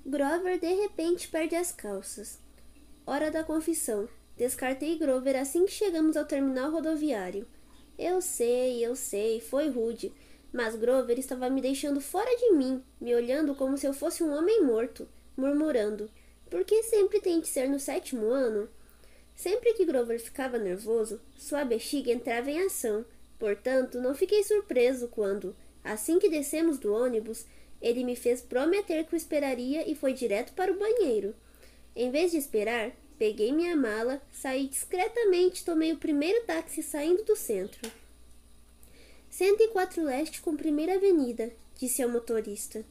Grover de repente perde as calças. Hora da confissão. Descartei Grover assim que chegamos ao terminal rodoviário. Eu sei, foi rude, mas Grover estava me deixando fora de mim, me olhando como se eu fosse um homem morto, murmurando: por que sempre tem que ser no 7º ano? Sempre que Grover ficava nervoso, sua bexiga entrava em ação, portanto não fiquei surpreso quando, assim que descemos do ônibus, ele me fez prometer que o esperaria e foi direto para o banheiro. Em vez de esperar, peguei minha mala, saí discretamente e tomei o primeiro táxi saindo do centro. 104 Leste com Primeira Avenida, disse ao motorista.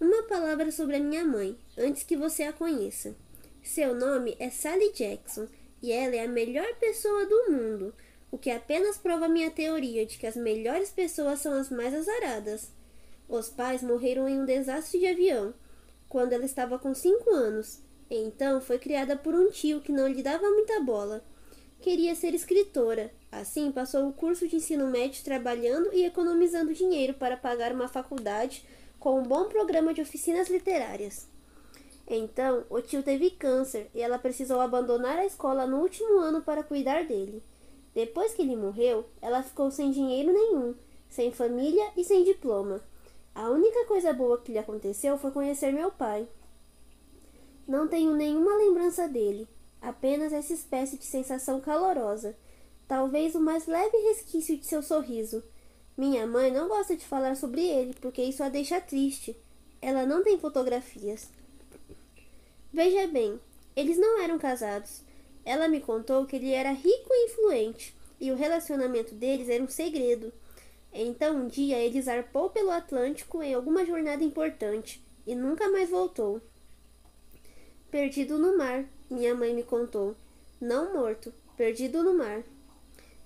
Uma palavra sobre a minha mãe, antes que você a conheça. Seu nome é Sally Jackson e ela é a melhor pessoa do mundo, o que apenas prova minha teoria de que as melhores pessoas são as mais azaradas. Os pais morreram em um desastre de avião, quando ela estava com 5 anos. Então foi criada por um tio que não lhe dava muita bola. Queria ser escritora, assim passou o curso de ensino médio trabalhando e economizando dinheiro para pagar uma faculdade com um bom programa de oficinas literárias. Então, o tio teve câncer e ela precisou abandonar a escola no último ano para cuidar dele. Depois que ele morreu, ela ficou sem dinheiro nenhum, sem família e sem diploma. A única coisa boa que lhe aconteceu foi conhecer meu pai. Não tenho nenhuma lembrança dele, apenas essa espécie de sensação calorosa, talvez o mais leve resquício de seu sorriso. Minha mãe não gosta de falar sobre ele, porque isso a deixa triste. Ela não tem fotografias. Veja bem, eles não eram casados. Ela me contou que ele era rico e influente, e o relacionamento deles era um segredo. Então um dia ele zarpou pelo Atlântico em alguma jornada importante, e nunca mais voltou. Perdido no mar, minha mãe me contou. Não morto, perdido no mar.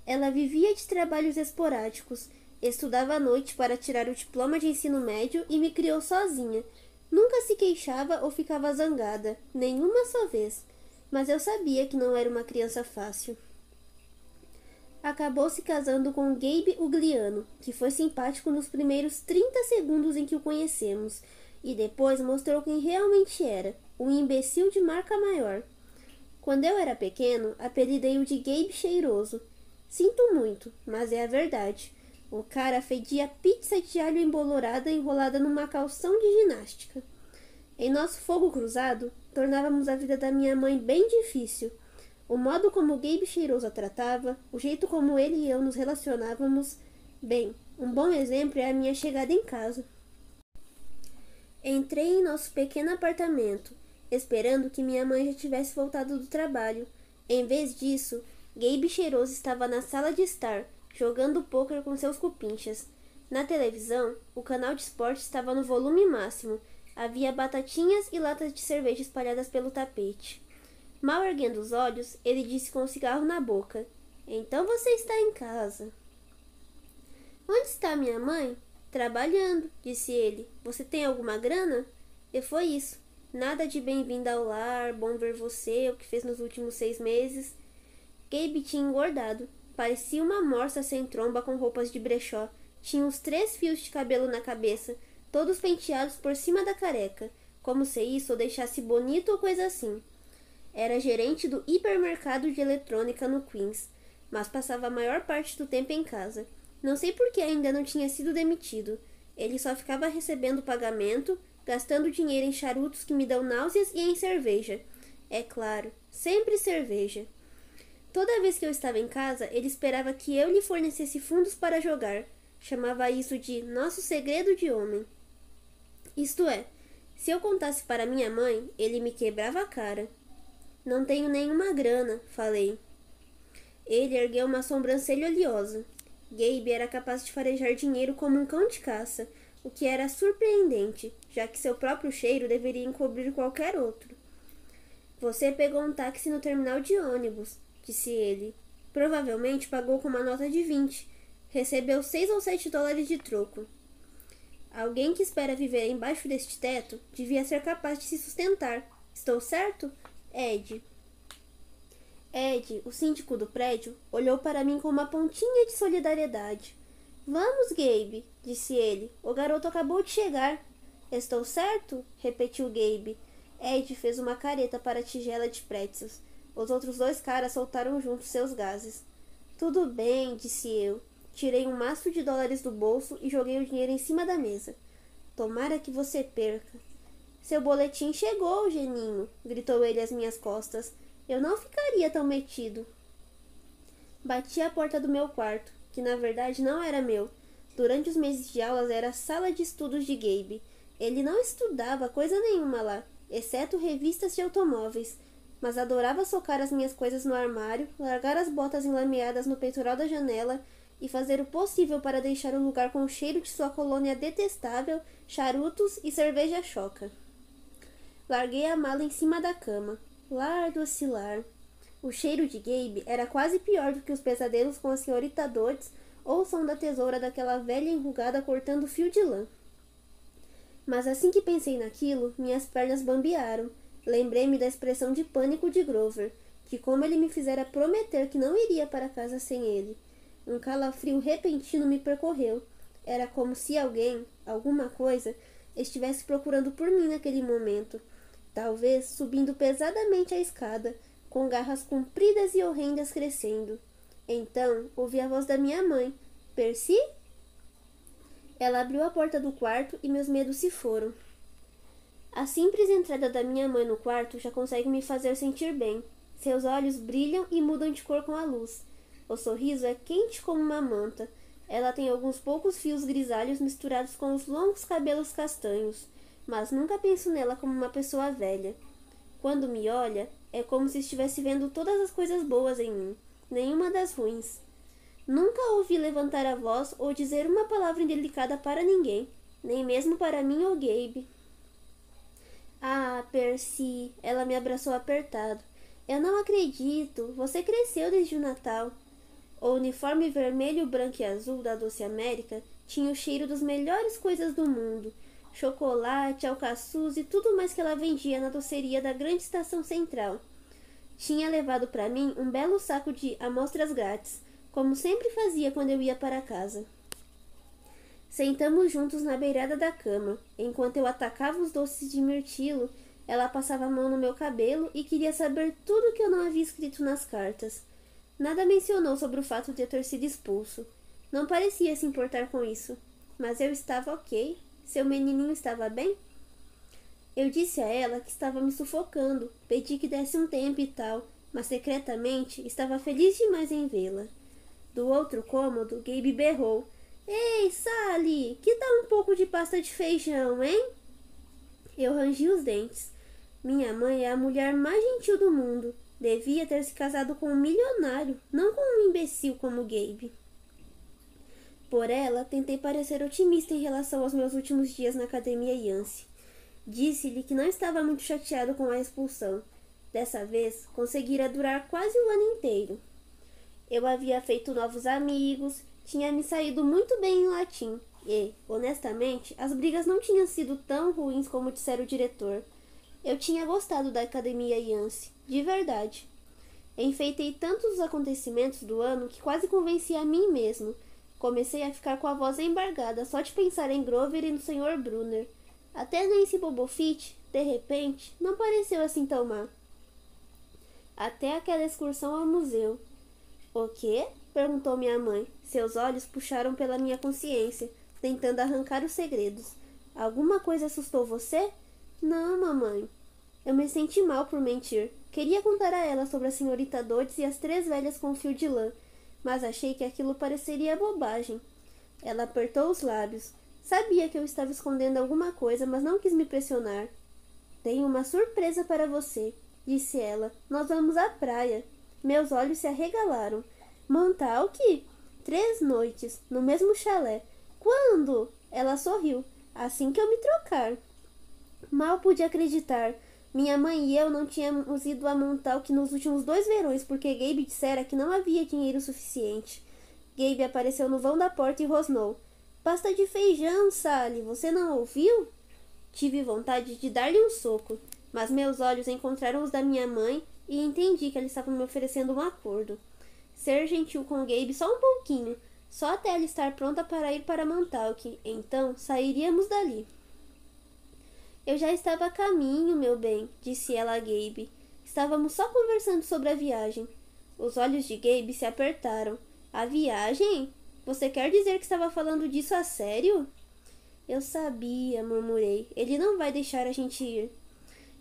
Ela vivia de trabalhos esporádicos, estudava à noite para tirar o diploma de ensino médio e me criou sozinha. Nunca se queixava ou ficava zangada, nenhuma só vez, mas eu sabia que não era uma criança fácil. Acabou se casando com Gabe Ugliano, que foi simpático nos primeiros 30 segundos em que o conhecemos, e depois mostrou quem realmente era, um imbecil de marca maior. Quando eu era pequeno, apelidei-o de Gabe Cheiroso. Sinto muito, mas é a verdade. O cara fedia pizza de alho embolorada enrolada numa calção de ginástica. Em nosso fogo cruzado, tornávamos a vida da minha mãe bem difícil. O modo como o Gabe Cheiroso a tratava, o jeito como ele e eu nos relacionávamos... Bem, um bom exemplo é a minha chegada em casa. Entrei em nosso pequeno apartamento, esperando que minha mãe já tivesse voltado do trabalho. Em vez disso, Gabe Cheiroso estava na sala de estar, jogando pôquer com seus cupinchas. Na televisão, o canal de esporte estava no volume máximo. Havia batatinhas e latas de cerveja espalhadas pelo tapete. Mal erguendo os olhos, ele disse com um cigarro na boca: Então você está em casa. Onde está minha mãe? Trabalhando, disse ele. Você tem alguma grana? E foi isso. Nada de bem-vinda ao lar, bom ver você, o que fez nos últimos 6 meses. Gabe tinha engordado. Parecia uma morsa sem tromba com roupas de brechó. Tinha uns 3 fios de cabelo na cabeça, todos penteados por cima da careca, como se isso o deixasse bonito ou coisa assim. Era gerente do hipermercado de eletrônica no Queens, mas passava a maior parte do tempo em casa. Não sei por que ainda não tinha sido demitido. Ele só ficava recebendo pagamento, gastando dinheiro em charutos que me dão náuseas e em cerveja. É claro, sempre cerveja. Toda vez que eu estava em casa, ele esperava que eu lhe fornecesse fundos para jogar. Chamava isso de nosso segredo de homem. Isto é, se eu contasse para minha mãe, ele me quebrava a cara. Não tenho nenhuma grana, falei. Ele ergueu uma sobrancelha oleosa. Gabe era capaz de farejar dinheiro como um cão de caça, o que era surpreendente, já que seu próprio cheiro deveria encobrir qualquer outro. Você pegou um táxi no terminal de ônibus, disse ele. Provavelmente pagou com uma nota de 20. Recebeu 6 ou 7 dólares de troco. Alguém que espera viver embaixo deste teto devia ser capaz de se sustentar. Estou certo? Ed, o síndico do prédio, olhou para mim com uma pontinha de solidariedade. Vamos, Gabe, disse ele. O garoto acabou de chegar. Estou certo? Repetiu Gabe. Ed fez uma careta para a tigela de pretzels. Os outros dois caras soltaram juntos seus gases. Tudo bem, disse eu. Tirei um maço de dólares do bolso e joguei o dinheiro em cima da mesa. Tomara que você perca. Seu boletim chegou, geninho, gritou ele às minhas costas. Eu não ficaria tão metido. Bati à porta do meu quarto, que na verdade não era meu. Durante os meses de aulas era a sala de estudos de Gabe. Ele não estudava coisa nenhuma lá, exceto revistas de automóveis, mas adorava socar as minhas coisas no armário, largar as botas enlameadas no peitoral da janela e fazer o possível para deixar o lugar com o cheiro de sua colônia detestável, charutos e cerveja choca. Larguei a mala em cima da cama. Lar do oscilar. O cheiro de Gabe era quase pior do que os pesadelos com a senhorita Dodds ou o som da tesoura daquela velha enrugada cortando fio de lã. Mas assim que pensei naquilo, minhas pernas bambearam. Lembrei-me da expressão de pânico de Grover, que como ele me fizera prometer que não iria para casa sem ele. Um calafrio repentino me percorreu. Era como se alguém, alguma coisa, estivesse procurando por mim naquele momento. Talvez subindo pesadamente a escada, com garras compridas e horrendas crescendo. Então, ouvi a voz da minha mãe. Percy? Ela abriu a porta do quarto e meus medos se foram. A simples entrada da minha mãe no quarto já consegue me fazer sentir bem. Seus olhos brilham e mudam de cor com a luz. O sorriso é quente como uma manta. Ela tem alguns poucos fios grisalhos misturados com os longos cabelos castanhos, mas nunca penso nela como uma pessoa velha. Quando me olha, é como se estivesse vendo todas as coisas boas em mim, nenhuma das ruins. Nunca ouvi levantar a voz ou dizer uma palavra indelicada para ninguém, nem mesmo para mim ou Gabe. Ah, Percy, ela me abraçou apertado. Eu não acredito, você cresceu desde o Natal. O uniforme vermelho, branco e azul da Doce América tinha o cheiro das melhores coisas do mundo. Chocolate, alcaçuz e tudo mais que ela vendia na doceria da grande estação central. Tinha levado para mim um belo saco de amostras grátis, como sempre fazia quando eu ia para casa. Sentamos juntos na beirada da cama. Enquanto eu atacava os doces de mirtilo, ela passava a mão no meu cabelo e queria saber tudo que eu não havia escrito nas cartas. Nada mencionou sobre o fato de eu ter sido expulso. Não parecia se importar com isso. Mas eu estava ok. Seu menininho estava bem? Eu disse a ela que estava me sufocando, pedi que desse um tempo e tal, mas secretamente estava feliz demais em vê-la. Do outro cômodo, Gabe berrou. Ei, Sally, que tal um pouco de pasta de feijão, hein? Eu rangi os dentes. Minha mãe é a mulher mais gentil do mundo. Devia ter se casado com um milionário, não com um imbecil como Gabe. Por ela, tentei parecer otimista em relação aos meus últimos dias na academia Yancey. Disse-lhe que não estava muito chateado com a expulsão. Dessa vez, conseguira durar quase o ano inteiro. Eu havia feito novos amigos, tinha me saído muito bem em latim e, honestamente, as brigas não tinham sido tão ruins como dissera o diretor. Eu tinha gostado da academia Yancey, de verdade. Enfeitei tantos os acontecimentos do ano que quase convenci a mim mesmo. Comecei a ficar com a voz embargada só de pensar em Grover e no Sr. Brunner. Até Nancy Bobofit, de repente, não pareceu assim tão má. Até aquela excursão ao museu. O quê? Perguntou minha mãe. Seus olhos puxaram pela minha consciência, tentando arrancar os segredos. Alguma coisa assustou você? Não, mamãe. Eu me senti mal por mentir. Queria contar a ela sobre a senhorita Dodds e as 3 velhas com fio de lã, mas achei que aquilo pareceria bobagem. Ela apertou os lábios. Sabia que eu estava escondendo alguma coisa, mas não quis me pressionar. Tenho uma surpresa para você, disse ela. Nós vamos à praia. Meus olhos se arregalaram. Montauk? 3 noites, no mesmo chalé. Quando? Ela sorriu. Assim que eu me trocar. Mal pude acreditar. Minha mãe e eu não tínhamos ido a Montauk nos últimos 2 verões porque Gabe dissera que não havia dinheiro suficiente. Gabe apareceu no vão da porta e rosnou. Pasta de feijão, Sally, você não ouviu? Tive vontade de dar-lhe um soco, mas meus olhos encontraram os da minha mãe e entendi que ela estava me oferecendo um acordo. Ser gentil com Gabe só um pouquinho, só até ela estar pronta para ir para Montauk. Então sairíamos dali. Eu já estava a caminho, meu bem, disse ela a Gabe. Estávamos só conversando sobre a viagem. Os olhos de Gabe se apertaram. A viagem? Você quer dizer que estava falando disso a sério? Eu sabia, murmurei. Ele não vai deixar a gente ir.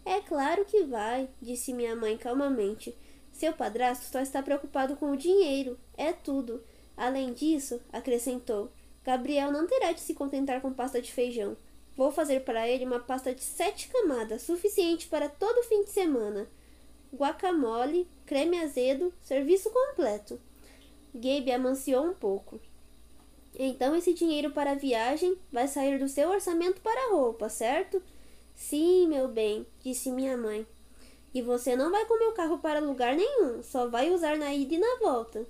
É claro que vai, disse minha mãe calmamente. Seu padrasto só está preocupado com o dinheiro. É tudo. Além disso, acrescentou, Gabriel não terá de se contentar com pasta de feijão. Vou fazer para ele uma pasta de 7 camadas, suficiente para todo fim de semana. Guacamole, creme azedo, serviço completo. Gabe amanciou um pouco. Então esse dinheiro para a viagem vai sair do seu orçamento para a roupa, certo? Sim, meu bem, disse minha mãe. E você não vai com meu carro para lugar nenhum, só vai usar na ida e na volta.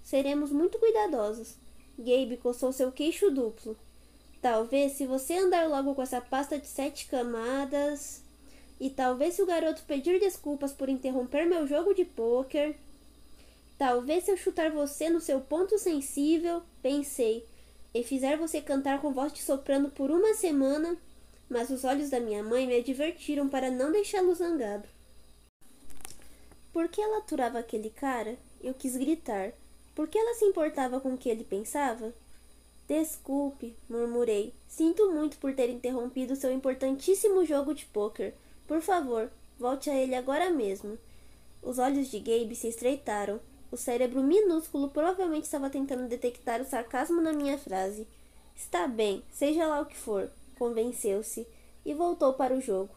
Seremos muito cuidadosos. Gabe coçou seu queixo duplo. Talvez se você andar logo com essa pasta de 7 camadas... E talvez se o garoto pedir desculpas por interromper meu jogo de pôquer... Talvez se eu chutar você no seu ponto sensível, pensei, e fizer você cantar com voz de soprano por uma semana... Mas os olhos da minha mãe me advertiram para não deixá-lo zangado. Por que ela aturava aquele cara? Eu quis gritar. Por que ela se importava com o que ele pensava? Desculpe, murmurei. Sinto muito por ter interrompido seu importantíssimo jogo de pôquer. Por favor, volte a ele agora mesmo. Os olhos de Gabe se estreitaram. O cérebro minúsculo provavelmente estava tentando detectar o sarcasmo na minha frase. Está bem, seja lá o que for, convenceu-se, e voltou para o jogo.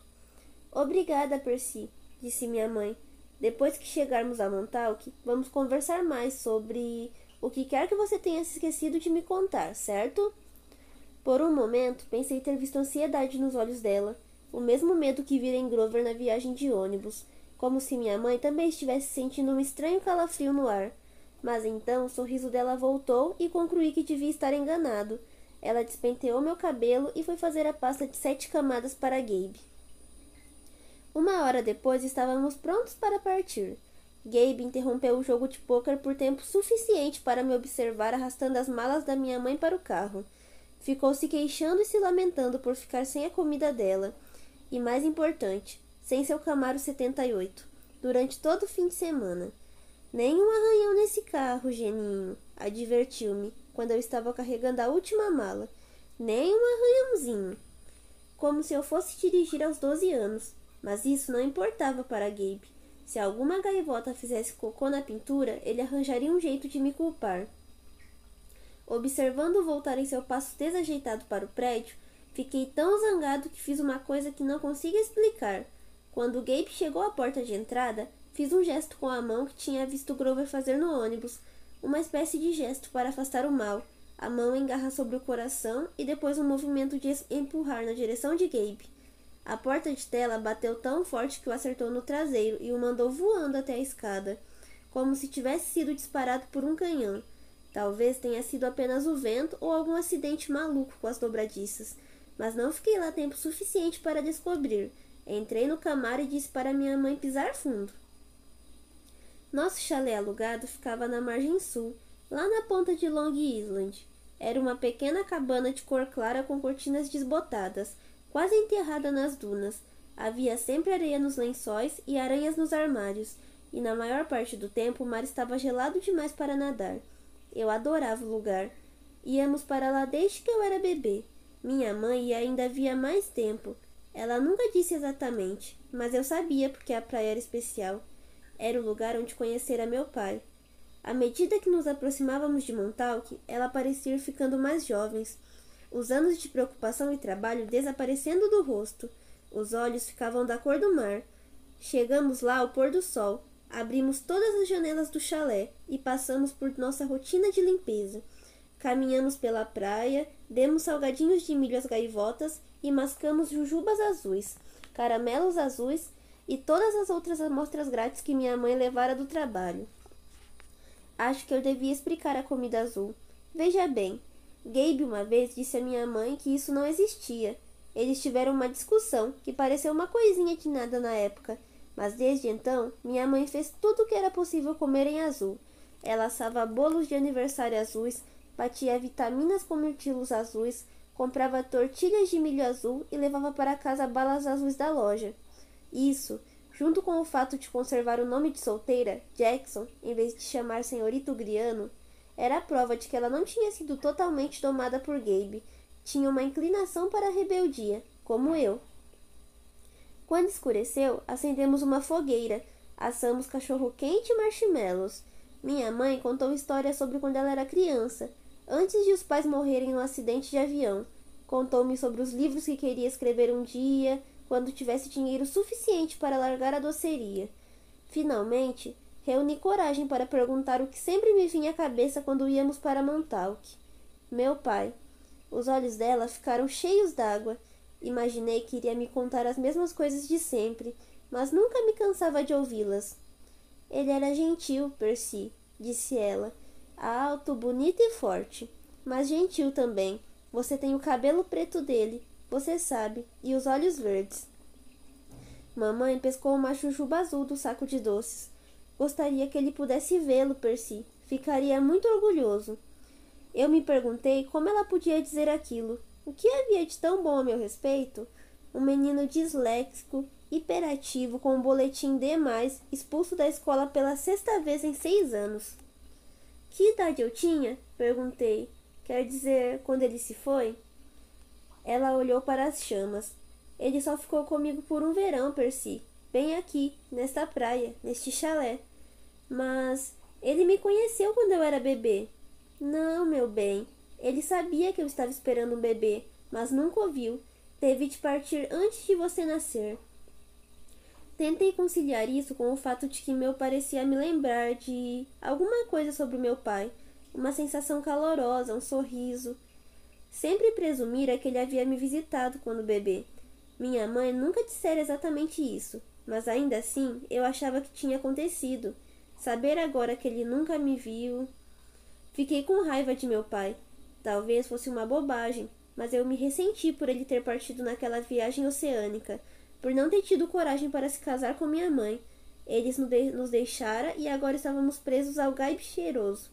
Obrigada, Percy, disse minha mãe. Depois que chegarmos a Montauk, vamos conversar mais sobre o que quer que você tenha esquecido de me contar, certo? Por um momento, pensei ter visto ansiedade nos olhos dela, o mesmo medo que vira em Grover na viagem de ônibus, como se minha mãe também estivesse sentindo um estranho calafrio no ar. Mas então o sorriso dela voltou e concluí que devia estar enganado. Ela despenteou meu cabelo e foi fazer a pasta de 7 camadas para Gabe. Uma hora depois estávamos prontos para partir. Gabe interrompeu o jogo de pôquer por tempo suficiente para me observar arrastando as malas da minha mãe para o carro. Ficou se queixando e se lamentando por ficar sem a comida dela. E mais importante, sem seu Camaro 78, durante todo o fim de semana. Nenhum arranhão nesse carro, geninho, advertiu-me, quando eu estava carregando a última mala. Nem um arranhãozinho. Como se eu fosse dirigir aos 12 anos. Mas isso não importava para Gabe. Se alguma gaivota fizesse cocô na pintura, ele arranjaria um jeito de me culpar. Observando-o voltar em seu passo desajeitado para o prédio, fiquei tão zangado que fiz uma coisa que não consigo explicar. Quando Gabe chegou à porta de entrada, fiz um gesto com a mão que tinha visto Grover fazer no ônibus, uma espécie de gesto para afastar o mal. A mão engarra sobre o coração e depois um movimento de empurrar na direção de Gabe. A porta de tela bateu tão forte que o acertou no traseiro e o mandou voando até a escada, como se tivesse sido disparado por um canhão. Talvez tenha sido apenas o vento ou algum acidente maluco com as dobradiças, mas não fiquei lá tempo suficiente para descobrir. Entrei no Camaro e disse para minha mãe pisar fundo. Nosso chalé alugado ficava na margem sul, lá na ponta de Long Island. Era uma pequena cabana de cor clara com cortinas desbotadas, quase enterrada nas dunas. Havia sempre areia nos lençóis e aranhas nos armários, e na maior parte do tempo o mar estava gelado demais para nadar. Eu adorava o lugar. Íamos para lá desde que eu era bebê. Minha mãe ia ainda havia mais tempo. Ela nunca disse exatamente, mas eu sabia porque a praia era especial. Era o lugar onde conhecera meu pai. À medida que nos aproximávamos de Montauk, ela parecia ir ficando mais jovens. Os anos de preocupação e trabalho desaparecendo do rosto. Os olhos ficavam da cor do mar. Chegamos lá ao pôr do sol. Abrimos todas as janelas do chalé e passamos por nossa rotina de limpeza. Caminhamos pela praia, demos salgadinhos de milho às gaivotas e mascamos jujubas azuis, caramelos azuis e todas as outras amostras grátis que minha mãe levara do trabalho. Acho que eu devia explicar a comida azul. Veja bem, Gabe uma vez disse à minha mãe que isso não existia. Eles tiveram uma discussão que pareceu uma coisinha de nada na época, mas desde então minha mãe fez tudo o que era possível comer em azul. Ela assava bolos de aniversário azuis, batia vitaminas com mirtilos azuis, comprava tortilhas de milho azul e levava para casa balas azuis da loja. Isso, junto com o fato de conservar o nome de solteira, Jackson, em vez de chamar senhorita Ugriano, era a prova de que ela não tinha sido totalmente domada por Gabe. Tinha uma inclinação para a rebeldia, como eu. Quando escureceu, acendemos uma fogueira, assamos cachorro-quente e marshmallows. Minha mãe contou histórias sobre quando ela era criança, antes de os pais morrerem no acidente de avião. Contou-me sobre os livros que queria escrever um dia, quando tivesse dinheiro suficiente para largar a doceria. Finalmente, reuni coragem para perguntar o que sempre me vinha à cabeça quando íamos para Montauk. Meu pai. Os olhos dela ficaram cheios d'água. Imaginei que iria me contar as mesmas coisas de sempre, mas nunca me cansava de ouvi-las. Ele era gentil, Percy, disse ela. Alto, bonito e forte, mas gentil também. Você tem o cabelo preto dele, você sabe, e os olhos verdes. Mamãe pescou uma jujuba azul do saco de doces. Gostaria que ele pudesse vê-lo, Percy. Ficaria muito orgulhoso. Eu me perguntei como ela podia dizer aquilo. O que havia de tão bom a meu respeito? Um menino disléxico, hiperativo, com um boletim D+, expulso da escola pela 6ª vez em 6 anos. Que idade eu tinha? Perguntei. Quer dizer, quando ele se foi? Ela olhou para as chamas. Ele só ficou comigo por um verão, Percy. Bem aqui, nesta praia, neste chalé. Mas ele me conheceu quando eu era bebê. Não, meu bem. Ele sabia que eu estava esperando um bebê, mas nunca o viu. Teve de partir antes de você nascer. Tentei conciliar isso com o fato de que meu parecia me lembrar de alguma coisa sobre meu pai. Uma sensação calorosa, um sorriso. Sempre presumira que ele havia me visitado quando bebê. Minha mãe nunca dissera exatamente isso, mas ainda assim eu achava que tinha acontecido. Saber agora que ele nunca me viu... Fiquei com raiva de meu pai. Talvez fosse uma bobagem, mas eu me ressenti por ele ter partido naquela viagem oceânica, por não ter tido coragem para se casar com minha mãe. Eles nos deixara e agora estávamos presos ao Gabe cheiroso.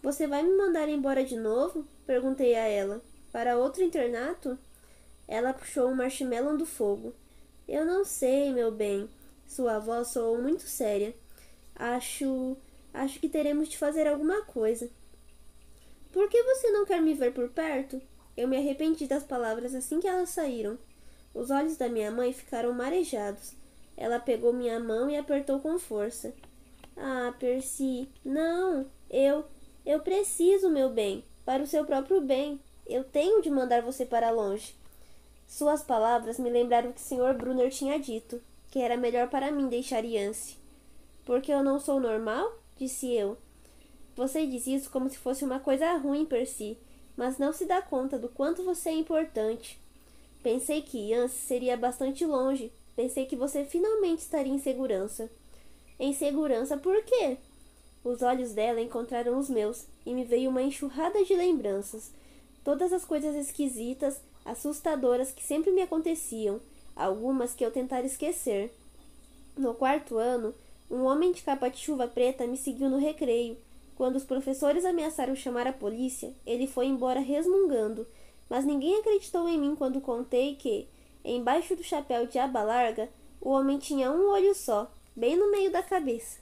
Você vai me mandar embora de novo? Perguntei a ela. Para outro internato? Ela puxou um marshmallow do fogo. Eu não sei, meu bem. Sua voz soou muito séria. Acho que teremos de fazer alguma coisa. Por que você não quer me ver por perto? Eu me arrependi das palavras assim que elas saíram. Os olhos da minha mãe ficaram marejados. Ela pegou minha mão e apertou com força. Ah, Percy, não, eu preciso, meu bem, para o seu próprio bem. Eu tenho de mandar você para longe. Suas palavras me lembraram o que o Sr. Brunner tinha dito, que era melhor para mim deixar Yance. Porque eu não sou normal? Disse eu. Você diz isso como se fosse uma coisa ruim, Percy, mas não se dá conta do quanto você é importante. Pensei que Yance seria bastante longe. Pensei que você finalmente estaria em segurança. Em segurança por quê? Os olhos dela encontraram os meus e me veio uma enxurrada de lembranças. Todas as coisas esquisitas, assustadoras que sempre me aconteciam, algumas que eu tentara esquecer. No 4º ano, um homem de capa de chuva preta me seguiu no recreio. Quando os professores ameaçaram chamar a polícia, ele foi embora resmungando, mas ninguém acreditou em mim quando contei que, embaixo do chapéu de aba larga, o homem tinha um olho só, bem no meio da cabeça.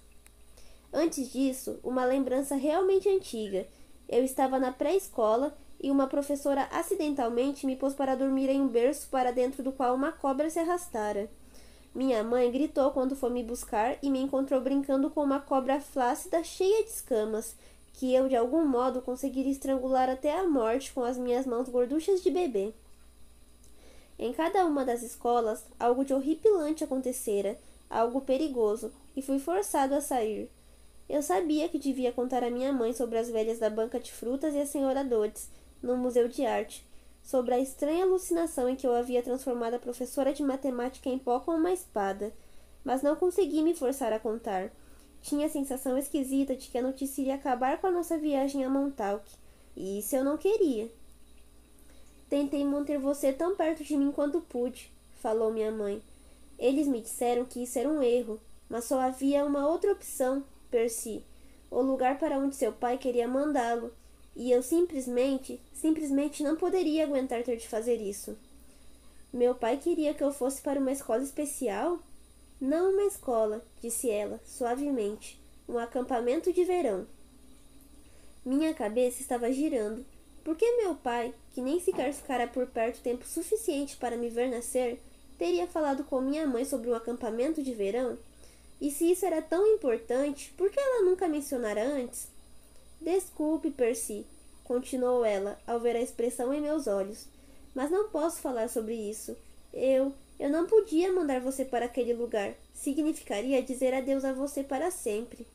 Antes disso, uma lembrança realmente antiga. Eu estava na pré-escola e uma professora acidentalmente me pôs para dormir em um berço para dentro do qual uma cobra se arrastara. Minha mãe gritou quando foi me buscar e me encontrou brincando com uma cobra flácida cheia de escamas, que eu de algum modo conseguiria estrangular até a morte com as minhas mãos gorduchas de bebê. Em cada uma das escolas, algo de horripilante acontecera, algo perigoso, e fui forçado a sair. Eu sabia que devia contar à minha mãe sobre as velhas da banca de frutas e a senhora Dodds, no Museu de Arte, sobre a estranha alucinação em que eu havia transformado a professora de matemática em pó com uma espada, mas não consegui me forçar a contar. Tinha a sensação esquisita de que a notícia iria acabar com a nossa viagem a Montauk, e isso eu não queria. Tentei manter você tão perto de mim quanto pude, falou minha mãe. Eles me disseram que isso era um erro, mas só havia uma outra opção, Percy, o lugar para onde seu pai queria mandá-lo. E eu simplesmente não poderia aguentar ter de fazer isso. Meu pai queria que eu fosse para uma escola especial? Não uma escola, disse ela, suavemente. Um acampamento de verão. Minha cabeça estava girando. Por que meu pai, que nem sequer ficara por perto tempo suficiente para me ver nascer, teria falado com minha mãe sobre um acampamento de verão? E se isso era tão importante, por que ela nunca mencionara antes? Desculpe, Percy, continuou ela, ao ver a expressão em meus olhos. Mas não posso falar sobre isso. Eu não podia mandar você para aquele lugar. Significaria dizer adeus a você para sempre.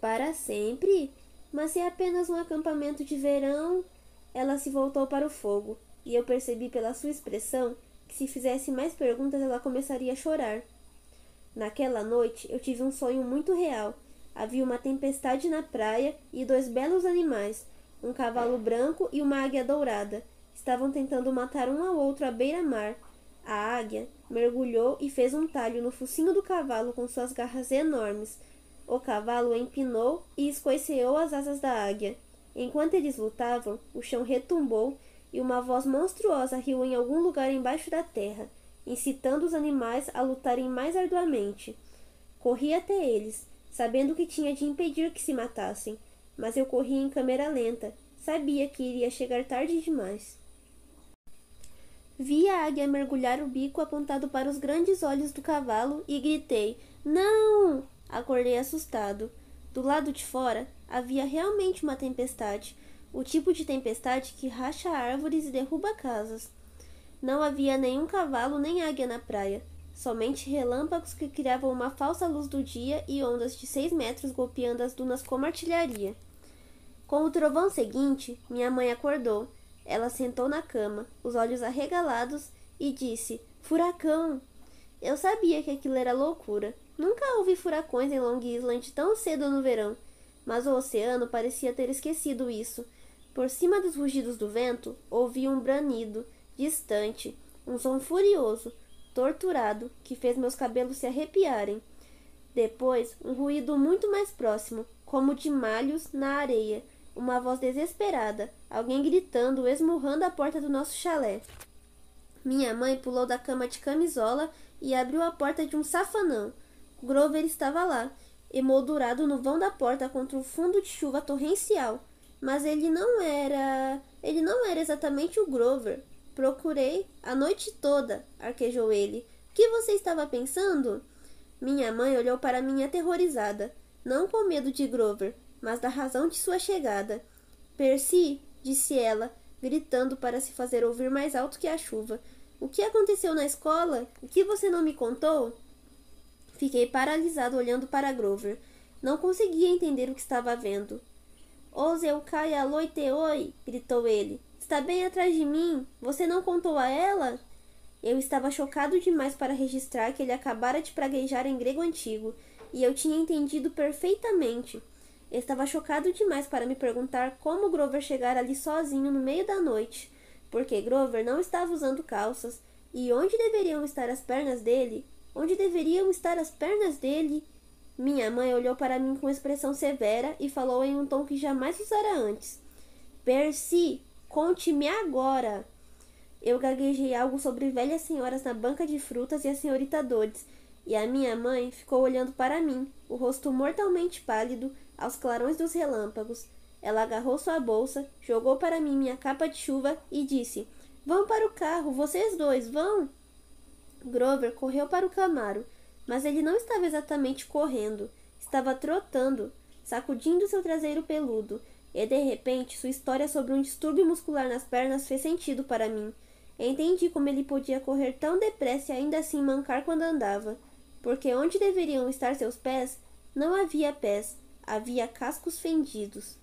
Para sempre? Mas se é apenas um acampamento de verão... Ela se voltou para o fogo, e eu percebi pela sua expressão que se fizesse mais perguntas ela começaria a chorar. Naquela noite eu tive um sonho muito real. Havia uma tempestade na praia e 2 belos animais, um cavalo branco e uma águia dourada. Estavam tentando matar um ao outro à beira-mar. A águia mergulhou e fez um talho no focinho do cavalo com suas garras enormes. O cavalo empinou e escoiceou as asas da águia. Enquanto eles lutavam, o chão retumbou e uma voz monstruosa riu em algum lugar embaixo da terra, incitando os animais a lutarem mais arduamente. Corri até eles, sabendo que tinha de impedir que se matassem, mas eu corri em câmera lenta. Sabia que iria chegar tarde demais. Vi a águia mergulhar o bico apontado para os grandes olhos do cavalo e gritei: "Não!" Acordei assustado. Do lado de fora, havia realmente uma tempestade, o tipo de tempestade que racha árvores e derruba casas. Não havia nenhum cavalo nem águia na praia, somente relâmpagos que criavam uma falsa luz do dia e ondas de 6 metros golpeando as dunas como artilharia. Com o trovão seguinte, minha mãe acordou. Ela sentou na cama, os olhos arregalados, e disse: "Furacão!" Eu sabia que aquilo era loucura. Nunca houve furacões em Long Island tão cedo no verão, mas o oceano parecia ter esquecido isso. Por cima dos rugidos do vento, ouvi um branido, distante, um som furioso, torturado, que fez meus cabelos se arrepiarem. Depois, um ruído muito mais próximo, como de malhos na areia, uma voz desesperada, alguém gritando, esmurrando a porta do nosso chalé. Minha mãe pulou da cama de camisola e abriu a porta de um safanão. Grover estava lá, emoldurado no vão da porta contra um fundo de chuva torrencial. Mas ele não era exatamente o Grover. Procurei a noite toda, arquejou ele. O que você estava pensando? Minha mãe olhou para mim aterrorizada, não com medo de Grover, mas da razão de sua chegada. Percy, disse ela, gritando para se fazer ouvir mais alto que a chuva. O que aconteceu na escola? O que você não me contou? Fiquei paralisado olhando para Grover. Não conseguia entender o que estava vendo. "Ose eu caia loiteoi!" gritou ele. "Está bem atrás de mim. Você não contou a ela?" Eu estava chocado demais para registrar que ele acabara de praguejar em grego antigo, e eu tinha entendido perfeitamente. Estava chocado demais para me perguntar como Grover chegara ali sozinho no meio da noite, porque Grover não estava usando calças, e onde deveriam estar as pernas dele? Onde deveriam estar as pernas dele? Minha mãe olhou para mim com expressão severa e falou em um tom que jamais usara antes. "Percy, conte-me agora!" Eu gaguejei algo sobre velhas senhoras na banca de frutas e a senhorita Dodds, e a minha mãe ficou olhando para mim, o rosto mortalmente pálido, aos clarões dos relâmpagos. Ela agarrou sua bolsa, jogou para mim minha capa de chuva e disse: "Vão para o carro, vocês dois, vão!" Grover correu para o Camaro, mas ele não estava exatamente correndo, estava trotando, sacudindo seu traseiro peludo, e de repente sua história sobre um distúrbio muscular nas pernas fez sentido para mim. Entendi como ele podia correr tão depressa e ainda assim mancar quando andava, porque onde deveriam estar seus pés, não havia pés, havia cascos fendidos.